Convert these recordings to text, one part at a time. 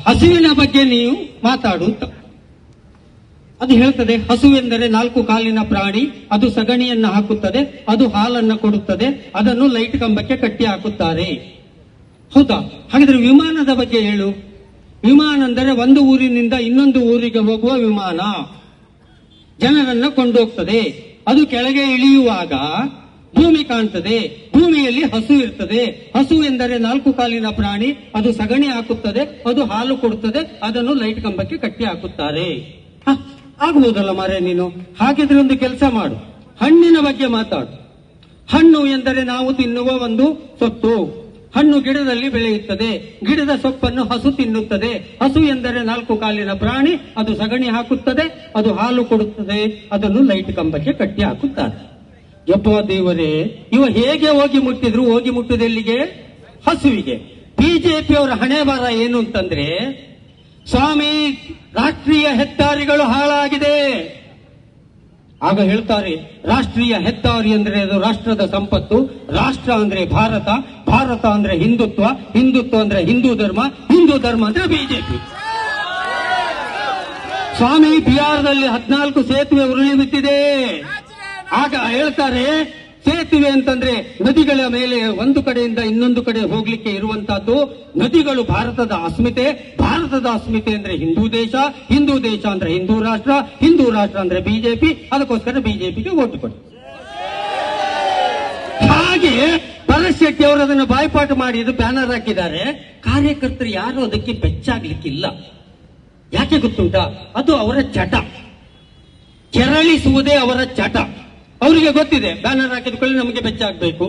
ಹಸುವಿನ ಬಗ್ಗೆ ನೀವು ಮಾತಾಡು. ಅದು ಹೇಳ್ತದೆ, ಹಸು ಎಂದರೆ 4 ಕಾಲಿನ ಪ್ರಾಣಿ, ಅದು ಸಗಣಿಯನ್ನು ಹಾಕುತ್ತದೆ, ಅದು ಹಾಲನ್ನು ಕೊಡುತ್ತದೆ, ಅದನ್ನು ಲೈಟ್ ಕಂಬಕ್ಕೆ ಕಟ್ಟಿ ಹಾಕುತ್ತಾರೆ. ಹೌದಾ? ಹಾಗಿದ್ರೆ ವಿಮಾನದ ಬಗ್ಗೆ ಹೇಳು. ವಿಮಾನ ಅಂದರೆ ಒಂದು ಊರಿನಿಂದ ಇನ್ನೊಂದು ಊರಿಗೆ ಹೋಗುವ ವಿಮಾನ, ಜನರನ್ನ ಕೊಂಡೋಗ್ತದೆ. ಅದು ಕೆಳಗೆ ಇಳಿಯುವಾಗ ಭೂಮಿ ಕಾಣ್ತದೆ, ಭೂಮಿಯಲ್ಲಿ ಹಸು ಇರ್ತದೆ. ಹಸು ಎಂದರೆ 4 ಕಾಲಿನ ಪ್ರಾಣಿ, ಅದು ಸಗಣಿ ಹಾಕುತ್ತದೆ, ಅದು ಹಾಲು ಕೊಡುತ್ತದೆ, ಅದನ್ನು ಲೈಟ್ ಕಂಬಕ್ಕೆ ಕಟ್ಟಿ ಹಾಕುತ್ತಾರೆ. ಆಗ್ಬೋದಲ್ಲ ಮಾರೇ ನೀನು? ಹಾಗಿದ್ರೆ ಒಂದು ಕೆಲಸ ಮಾಡು, ಹಣ್ಣಿನ ಬಗ್ಗೆ ಮಾತಾಡು. ಹಣ್ಣು ಎಂದರೆ ನಾವು ತಿನ್ನುವ ಒಂದು ಸೊತ್ತು. ಹಣ್ಣು ಗಿಡದಲ್ಲಿ ಬೆಳೆಯುತ್ತದೆ, ಗಿಡದ ಸೊಪ್ಪನ್ನು ಹಸು ತಿನ್ನುತ್ತದೆ. ಹಸು ಎಂದರೆ 4 ಕಾಲಿನ ಪ್ರಾಣಿ, ಅದು ಸಗಣಿ ಹಾಕುತ್ತದೆ, ಅದು ಹಾಲು ಕೊಡುತ್ತದೆ, ಅದನ್ನು ಲೈಟ್ ಕಂಬಕ್ಕೆ ಕಟ್ಟಿ ಹಾಕುತ್ತಾರೆ. ಯಪ್ಪ ದೇವರೇ, ಇವ ಹೇಗೆ ಹೋಗಿ ಮುಟ್ಟಿದ್ರು? ಹೋಗಿ ಮುಟ್ಟುದೆಲ್ಲಿಗೆ? ಹಸುವಿಗೆ. ಬಿಜೆಪಿಯವರ ಹಣೆ ಬರ ಏನು ಅಂತಂದ್ರೆ, ಸ್ವಾಮಿ ರಾಷ್ಟ್ರೀಯ ಹೆದ್ದಾರಿಗಳು ಹಾಳಾಗಿದೆ. ಆಗ ಹೇಳ್ತಾರೆ, ರಾಷ್ಟ್ರೀಯ ಹೆದ್ದಾರಿ ಅಂದ್ರೆ ಅದು ರಾಷ್ಟ್ರದ ಸಂಪತ್ತು, ರಾಷ್ಟ್ರ ಅಂದ್ರೆ ಭಾರತ, ಭಾರತ ಅಂದ್ರೆ ಹಿಂದುತ್ವ, ಹಿಂದುತ್ವ ಅಂದ್ರೆ ಹಿಂದೂ ಧರ್ಮ, ಹಿಂದೂ ಧರ್ಮ ಅಂದ್ರೆ ಬಿಜೆಪಿ. ಸ್ವಾಮಿ ಬಿಹಾರದಲ್ಲಿ 14 ಸೇತುವೆ ಉರುಳಿ ಬಿಟ್ಟಿದೆ. ಆಗ ಹೇಳ್ತಾರೆ, ಸೇತುವೆ ಅಂತಂದ್ರೆ ನದಿಗಳ ಮೇಲೆ ಒಂದು ಕಡೆಯಿಂದ ಇನ್ನೊಂದು ಕಡೆ ಹೋಗ್ಲಿಕ್ಕೆ ಇರುವಂತಹದ್ದು. ನದಿಗಳು ಭಾರತದ ಅಸ್ಮಿತೆ, ಭಾರತದ ಅಸ್ಮಿತೆ ಅಂದ್ರೆ ಹಿಂದೂ ದೇಶ, ಹಿಂದೂ ದೇಶ ಅಂದ್ರೆ ಹಿಂದೂ ರಾಷ್ಟ್ರ, ಹಿಂದೂ ರಾಷ್ಟ್ರ ಅಂದ್ರೆ ಬಿಜೆಪಿ. ಅದಕ್ಕೋಸ್ಕರ ಬಿಜೆಪಿಗೆ ವೋಟ್ ಕೊಡಿ. ಹಾಗೆ ಭರತ್ ಶೆಟ್ಟಿ ಅವರು ಅದನ್ನು ಬಾಯ್ಪಾಠ ಮಾಡಿ ಇದು ಬ್ಯಾನರ್ ಹಾಕಿದ್ದಾರೆ. ಕಾರ್ಯಕರ್ತರು ಯಾರು ಅದಕ್ಕೆ ಬೆಚ್ಚಾಗ್ಲಿಕ್ಕಿಲ್ಲ. ಯಾಕೆ ಗೊತ್ತುಂಟಾ? ಅದು ಅವರ ಚಟ, ಕೆರಳಿಸುವುದೇ ಅವರ ಚಟ. ಅವರಿಗೆ ಗೊತ್ತಿದೆ, ಬ್ಯಾನರ್ ಹಾಕಿದ್ಕೊಳ್ಳಿ ನಮಗೆ ಬೆಚ್ಚಾಗಬೇಕು,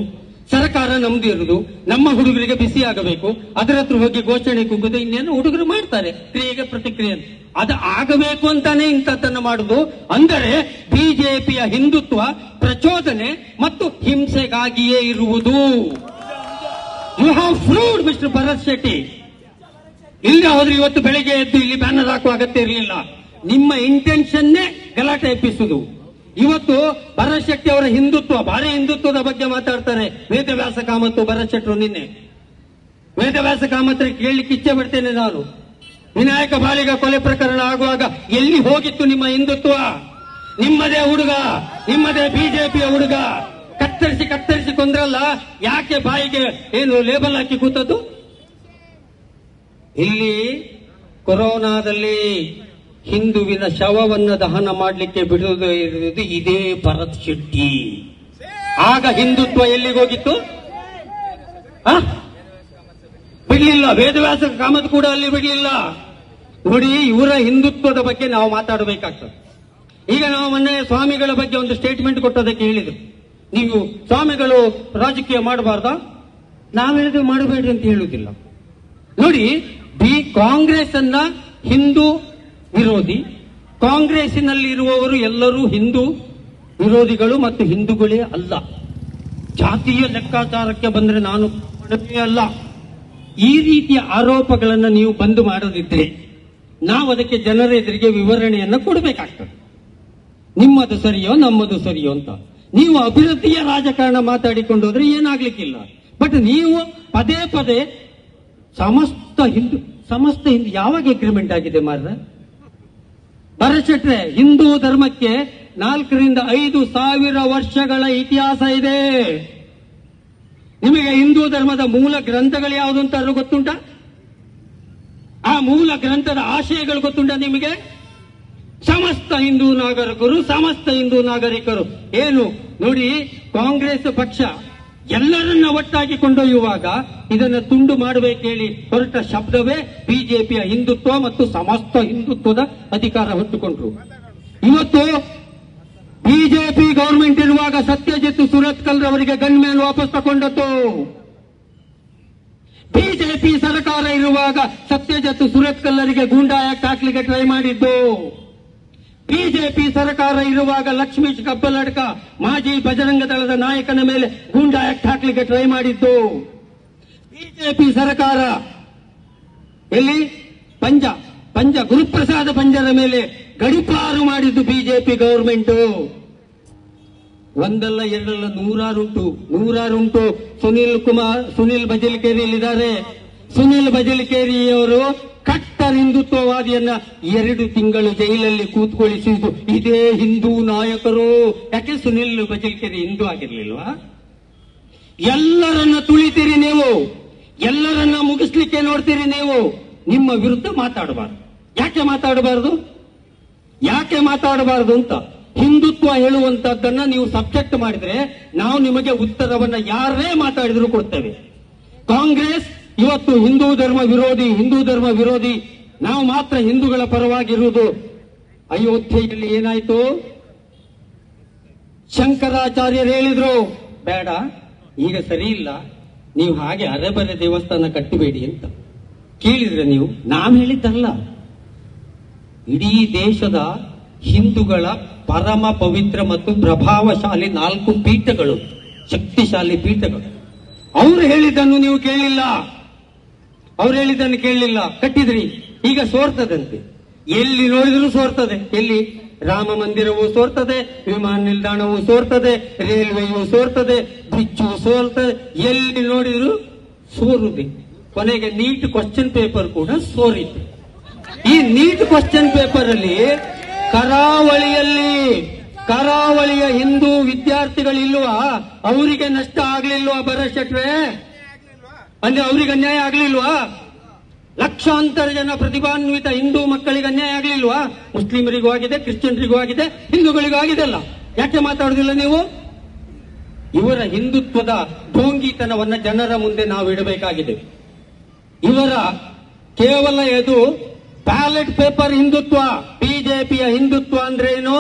ಸರ್ಕಾರ ನಮ್ದು ಇರುವುದು, ನಮ್ಮ ಹುಡುಗರಿಗೆ ಬಿಸಿ ಆಗಬೇಕು, ಅದರ ಹತ್ರ ಹೋಗಿ ಘೋಷಣೆ ಕುಗ್ಗುದು, ಇನ್ನೇನು ಹುಡುಗರು ಮಾಡ್ತಾರೆ ಕ್ರಿಯೆಗೆ ಪ್ರತಿಕ್ರಿಯೆ. ಅದು ಆಗಬೇಕು ಅಂತಾನೆ ಇಂಥದ್ದನ್ನು ಮಾಡುದು. ಅಂದರೆ ಬಿಜೆಪಿಯ ಹಿಂದುತ್ವ ಪ್ರಚೋದನೆ ಮತ್ತು ಹಿಂಸೆಗಾಗಿಯೇ ಇರುವುದು. You have proved mister Bharath Shetty. ಇಲ್ಲಿ ಹೋದ್ರೆ ಇವತ್ತು ಬೆಳಿಗ್ಗೆ ಎದ್ದು ಇಲ್ಲಿ ಬ್ಯಾನರ್ ಹಾಕುವ ಅಗತ್ಯ ಇರಲಿಲ್ಲ. ನಿಮ್ಮ ಇಂಟೆನ್ಷನ್ನೇ ಗಲಾಟೆ ಎಬ್ಬಿಸುವುದು. ಇವತ್ತು ಭರತ್ ಶೆಟ್ಟಿ ಅವರ ಹಿಂದುತ್ವ, ಭಾರಿ ಹಿಂದುತ್ವದ ಬಗ್ಗೆ ಮಾತಾಡ್ತಾರೆ. ವೇದವ್ಯಾಸ ಕಾಮತ್ತು ಭರತ್ ಶೆಟ್ಟರು ನಿನ್ನೆ ವೇದವ್ಯಾಸ ಕಾಮತ್ರ ಕೇಳಲಿಕ್ಕೆ ಇಚ್ಛೆ ಪಡ್ತೇನೆ ನಾನು. ವಿನಾಯಕ ಬಾಲಿಗ ಕೊಲೆ ಪ್ರಕರಣ ಆಗುವಾಗ ಎಲ್ಲಿ ಹೋಗಿತ್ತು ನಿಮ್ಮ ಹಿಂದುತ್ವ? ನಿಮ್ಮದೇ ಹುಡುಗ, ನಿಮ್ಮದೇ ಬಿಜೆಪಿಯ ಹುಡುಗ ಕತ್ತರಿಸಿ ಕತ್ತರಿಸಿ ಕೊಂದ್ರಲ್ಲ, ಯಾಕೆ ಬಾಯಿಗೆ ಏನು ಲೇಬಲ್ ಹಾಕಿ ಕೂತದ್ದು? ಇಲ್ಲಿ ಕೊರೋನಾದಲ್ಲಿ ಹಿಂದುವಿನ ಶವವನ್ನು ದಹನ ಮಾಡಲಿಕ್ಕೆ ಬಿಡುವುದು ಇರುವುದು ಇದೇ ಭರತ್ ಶೆಟ್ಟಿ. ಆಗ ಹಿಂದುತ್ವ ಎಲ್ಲಿಗೋಗಿತ್ತು? ಬಿಡ್ಲಿಲ್ಲ. ವೇದವ್ಯಾಸ ಕಾಮತ್ ಕೂಡ ಅಲ್ಲಿ ಬಿಡ್ಲಿಲ್ಲ. ನೋಡಿ, ಇವರ ಹಿಂದುತ್ವದ ಬಗ್ಗೆ ನಾವು ಮಾತಾಡಬೇಕಾಗ್ತದೆ. ಈಗ ನಾವು ಮೊನ್ನೆ ಸ್ವಾಮಿಗಳ ಬಗ್ಗೆ ಒಂದು ಸ್ಟೇಟ್ಮೆಂಟ್ ಕೊಟ್ಟೋದಕ್ಕೆ ಹೇಳಿದ್ರು, ನೀವು ಸ್ವಾಮಿಗಳು ರಾಜಕೀಯ ಮಾಡಬಾರ್ದಾ? ನಾವು ಹೇಳಿದ್ರೆ ಮಾಡಬೇಡ್ರಿ ಅಂತ ಹೇಳುವುದಿಲ್ಲ. ನೋಡಿ, ಕಾಂಗ್ರೆಸ್ ಅನ್ನ ಹಿಂದೂ ವಿರೋಧಿ, ಕಾಂಗ್ರೆಸ್ಸಿನಲ್ಲಿ ಇರುವವರು ಎಲ್ಲರೂ ಹಿಂದೂ ವಿರೋಧಿಗಳು ಮತ್ತು ಹಿಂದೂಗಳೇ ಅಲ್ಲ. ಜಾತಿಯ ಲೆಕ್ಕಾಚಾರಕ್ಕೆ ಬಂದ್ರೆ ನಾನು ಅಲ್ಲ. ಈ ರೀತಿಯ ಆರೋಪಗಳನ್ನು ನೀವು ಬಂದು ಮಾಡದಿದ್ರೆ ನಾವು ಅದಕ್ಕೆ ಜನರ ಎದುರಿಗೆ ವಿವರಣೆಯನ್ನು ಕೊಡಬೇಕಾಗ್ತದೆ. ನಿಮ್ಮದು ಸರಿಯೋ ನಮ್ಮದು ಸರಿಯೋ ಅಂತ. ನೀವು ಅಭಿವೃದ್ಧಿಯ ರಾಜಕಾರಣ ಮಾತಾಡಿಕೊಂಡು ಹೋದ್ರೆ ಏನಾಗ್ಲಿಕ್ಕಿಲ್ಲ. ಬಟ್ ನೀವು ಪದೇ ಪದೇ ಸಮಸ್ತ ಹಿಂದೂ ಯಾವಾಗ ಅಗ್ರಿಮೆಂಟ್ ಆಗಿದೆ ಮಾರ್ರೆ? ಭರತ್ ಶೆಟ್ರೆ, ಹಿಂದೂ ಧರ್ಮಕ್ಕೆ 4 ರಿಂದ 5 ಸಾವಿರ ವರ್ಷಗಳ ಇತಿಹಾಸ ಇದೆ. ನಿಮಗೆ ಹಿಂದೂ ಧರ್ಮದ ಮೂಲ ಗ್ರಂಥಗಳು ಯಾವುದು ಅಂತ ಗೊತ್ತುಂಟ? ಆ ಮೂಲ ಗ್ರಂಥದ ಆಶಯಗಳು ಗೊತ್ತುಂಟ ನಿಮಗೆ? ಸಮಸ್ತ ಹಿಂದೂ ನಾಗರಿಕರು ಏನು ನೋಡಿ, ಕಾಂಗ್ರೆಸ್ ಪಕ್ಷ ಎಲ್ಲರನ್ನ ಒಟ್ಟಾಗಿ ಕೊಂಡೊಯ್ಯುವಾಗ ಇದನ್ನು ತುಂಡು ಮಾಡಬೇಕೇಳಿ ಹೊರಟ ಶಬ್ದವೇ ಬಿಜೆಪಿಯ ಹಿಂದುತ್ವ ಮತ್ತು ಸಮಸ್ತ ಹಿಂದುತ್ವದ ಅಧಿಕಾರ ಹೊತ್ತುಕೊಂಡ್ರು. ಇವತ್ತು ಬಿಜೆಪಿ ಗವರ್ಮೆಂಟ್ ಇರುವಾಗ ಸತ್ಯಜಿತ್ ಸುರತ್ಕಲ್ ಅವರಿಗೆ ಗನ್ಮ್ಯಾನ್ ವಾಪಸ್ ತಗೊಂಡದ್ದು. ಬಿಜೆಪಿ ಸರ್ಕಾರ ಇರುವಾಗ ಸತ್ಯಜಿತ್ ಸುರತ್ಕಲ್ ಅವರಿಗೆ ಗೂಂಡಾ ಆಕ್ಟ್ ಹಾಕ್ಲಿಕ್ಕೆ ಟ್ರೈ ಮಾಡಿದ್ದು. ಬಿಜೆಪಿ ಸರ್ಕಾರ ಇರುವಾಗ ಲಕ್ಷ್ಮೀಶ್ ಕಬ್ಬಲಡ್ಕ ಮಾಜಿ ಬಜರಂಗ ದಳದ ನಾಯಕನ ಮೇಲೆ ಗೂಂಡಾ ಆಕ್ಟ್ ಹಾಕ್ಲಿಕ್ಕೆ ಟ್ರೈ ಮಾಡಿದ್ದು. ಬಿಜೆಪಿ ಸರ್ಕಾರ ಎಲ್ಲಿ ಪಂಜ ಗುರುಪ್ರಸಾದ ಪಂಜರ ಮೇಲೆ ಗಡಿಪಾರು ಮಾಡಿದ್ದು ಬಿಜೆಪಿ ಗವರ್ಮೆಂಟ್. ಒಂದಲ್ಲ ಎರಡಲ್ಲ ನೂರಾರುಂಟು. ಸುನಿಲ್ ಬಜಲ್ಕೇರಿಯಲ್ಲಿದ್ದಾರೆ. ಸುನಿಲ್ ಬಜಲ್ಕೇರಿಯವರು ಕಟ್ಟರ್ ಹಿಂದುತ್ವವಾದಿಯನ್ನ 2 ತಿಂಗಳು ಜೈಲಲ್ಲಿ ಕೂತ್ಕೊಳ್ಳಿಸಿದ್ದು ಇದೇ ಹಿಂದೂ ನಾಯಕರು. ಯಾಕೆ ಸುನಿಲ್ ಬಜಲ್ಕೆರೆ ಹಿಂದೂ ಆಗಿರ್ಲಿಲ್ವಾ? ಎಲ್ಲರನ್ನ ತುಳಿತೀರಿ ನೀವು, ಎಲ್ಲರನ್ನ ಮುಗಿಸ್ಲಿಕ್ಕೆ ನೋಡ್ತೀರಿ ನೀವು. ನಿಮ್ಮ ವಿರುದ್ಧ ಮಾತಾಡಬಾರ್ದು. ಯಾಕೆ ಮಾತಾಡಬಾರದು ಅಂತ ಹಿಂದುತ್ವ ಹೇಳುವಂತದ್ದನ್ನ ನೀವು ಸಬ್ಜೆಕ್ಟ್ ಮಾಡಿದ್ರೆ ನಾವು ನಿಮಗೆ ಉತ್ತರವನ್ನ ಯಾರೇ ಮಾತಾಡಿದ್ರು ಕೊಡ್ತೇವೆ. ಕಾಂಗ್ರೆಸ್ ಇವತ್ತು ಹಿಂದೂ ಧರ್ಮ ವಿರೋಧಿ, ನಾವು ಮಾತ್ರ ಹಿಂದೂಗಳ ಪರವಾಗಿರುವುದು. ಅಯೋಧ್ಯೆಯಲ್ಲಿ ಏನಾಯ್ತು? ಶಂಕರಾಚಾರ್ಯರು ಹೇಳಿದ್ರು ಬೇಡ, ಈಗ ಸರಿ ಇಲ್ಲ, ನೀವು ಹಾಗೆ ಅರೆಬರೆ ದೇವಸ್ಥಾನ ಕಟ್ಟಬೇಡಿ ಅಂತ. ಕೇಳಿದ್ರೆ ನೀವು? ನಾನು ಹೇಳಿದ್ದಲ್ಲ, ಇಡೀ ದೇಶದ ಹಿಂದೂಗಳ ಪರಮ ಪವಿತ್ರ ಮತ್ತು ಪ್ರಭಾವಶಾಲಿ 4 ಪೀಠಗಳು, ಶಕ್ತಿಶಾಲಿ ಪೀಠಗಳು. ಅವರು ಹೇಳಿದ್ದನ್ನು ನೀವು ಕೇಳಲಿಲ್ಲ, ಕಟ್ಟಿದ್ರಿ. ಈಗ ಸೋರ್ತದಂತೆ, ಎಲ್ಲಿ ನೋಡಿದ್ರು ಸೋರ್ತದೆ. ಎಲ್ಲಿ? ರಾಮ ಮಂದಿರವೂ ಸೋರ್ತದೆ, ವಿಮಾನ ನಿಲ್ದಾಣವೂ ಸೋರ್ತದೆ, ರೈಲ್ವೆಯೂ ಸೋರ್ತದೆ, ಬ್ರಿಡ್ಜು ಸೋರ್ತದೆ, ಎಲ್ಲಿ ನೋಡಿದ್ರು ಸೋರುದೆ. ಕೊನೆಗೆ ನೀಟ್ ಕ್ವಶನ್ ಪೇಪರ್ ಕೂಡ ಸೋರಿತು. ಈ ನೀಟ್ ಕ್ವಶನ್ ಪೇಪರ್ ಅಲ್ಲಿ ಕರಾವಳಿಯ ಹಿಂದೂ ವಿದ್ಯಾರ್ಥಿಗಳಿಲ್ವಾ? ಅವರಿಗೆ ನಷ್ಟ ಆಗ್ಲಿಲ್ವಾ? ಭರತ್ ಶೆಟ್ರೆ, ಅಂದ್ರೆ ಅವರಿಗೆ ಅನ್ಯಾಯ ಆಗ್ಲಿಲ್ವಾ? ಲಕ್ಷಾಂತರ ಜನ ಪ್ರತಿಭಾನ್ವಿತ ಹಿಂದೂ ಮಕ್ಕಳಿಗೆ ಅನ್ಯಾಯ ಆಗ್ಲಿಲ್ವಾ? ಮುಸ್ಲಿಮರಿಗೂ ಆಗಿದೆ, ಕ್ರಿಶ್ಚಿಯನ್ರಿಗೂ ಆಗಿದೆ, ಹಿಂದೂಗಳಿಗೂ ಆಗಿದೆಲ್ಲ. ಯಾಕೆ ಮಾತಾಡುದಿಲ್ಲ ನೀವು? ಇವರ ಹಿಂದುತ್ವದ ಢೋಂಗಿತನವನ್ನ ಜನರ ಮುಂದೆ ನಾವು ಇಡಬೇಕಾಗಿದೆ. ಇವರ ಕೇವಲ ಇದು ಬ್ಯಾಲೆಟ್ ಪೇಪರ್ ಹಿಂದುತ್ವ. ಬಿಜೆಪಿಯ ಹಿಂದುತ್ವ ಅಂದ್ರೆ ಏನು?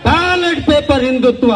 Ballot paper Hindutva.